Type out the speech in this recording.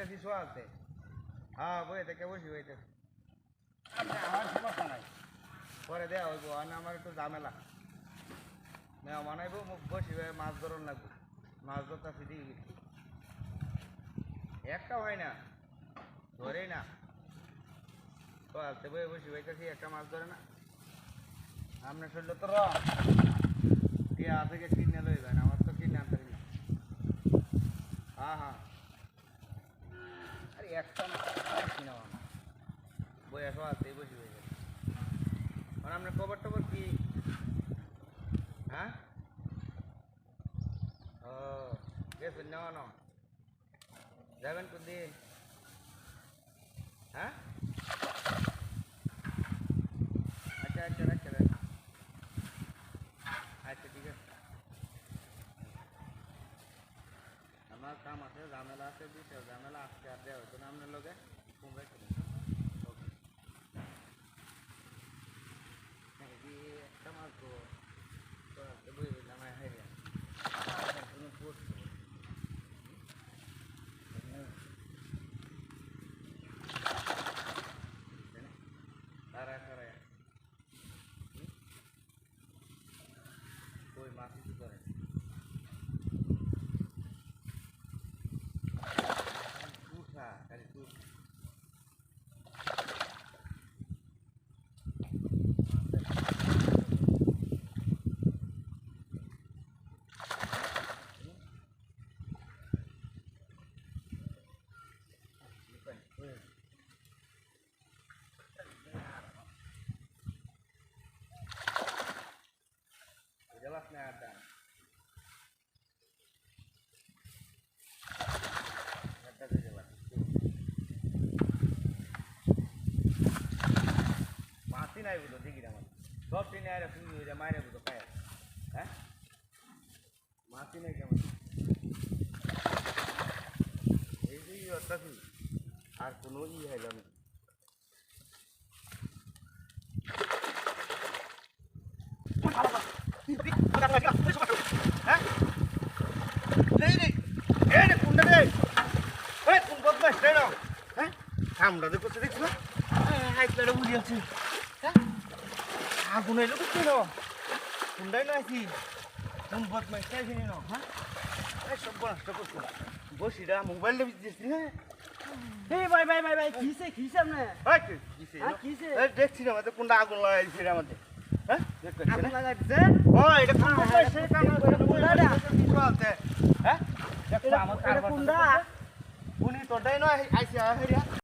যাইতেছি শোয়াতে। হ্যাঁ বই থেকে বসি বইতেছি। আমার সমস্যা নাই, পরে দেওয়া হইব। আর আমার একটু ঝামেলা নেওয়া বানাইব, বসি মাছ ধরন লাগবে। মাছ ধরতেছি দিয়ে গেছি, একটা হয় না, ধরেই না। শোয়াতে বই বসি বইতেছি, একটা মাছ ধরে না। আপনার শরীর তো টিয়া থেকে কিনে লইবেন, আমার তো কিনে আনতে না। হ্যাঁ হ্যাঁ, আরে একটা কিনা বই আসো আসতেই বসি হয়ে যাবে। মানে আপনার খবর টবর কি? হ্যাঁ, ও গেছেন নেওয়া ন, যাবেন কোনদিন? হ্যাঁ, আচ্ছা আচ্ছা আচ্ছা আচ্ছা ঠিক আছে। আমার কাম আছে, ঝামেলা আছে, বিশাল ঝামেলা। আজকে আর দেওয়া হতো না আপনার লোকে। কুমড়াই করেন একটা মাছ তো বই বললাম হেরিয়া কোনো পোস্ট তারা তারা ওই মাছ কিছু করে তুষা খালি তুষ। Jelas nih ada. Ada tuh jelas. Mati naik butuh tinggi dah mas. Sob ini ada sini udah main butuh kayak, mati naik mas. Ini apa sih? Arkuno ini helan. আমরা তো করতে দেখছি না, হাইটটা বুঝে আছি। আগুন এলো করতে না, কুন্ডাই না আছি, কোন বদমাইশ চাইছি না। হ্যাঁ সব নষ্ট করছো, বসিরা মোবাইলটা দিচ্ছি। হ্যাঁ ভাই ভাই ভাই ভাই কিসে কিসে আপনি? কিসে দেখছি না আমাদের কোনটা আগুন লাগাইছে আমাদের। হ্যাঁ আগুন লাগাইছে? এটা কোন বদমাইশ কাম করে কোনটা চলতে? হ্যাঁ এটা কোনটা? উনি তোটাই না আইছে হেরিয়া।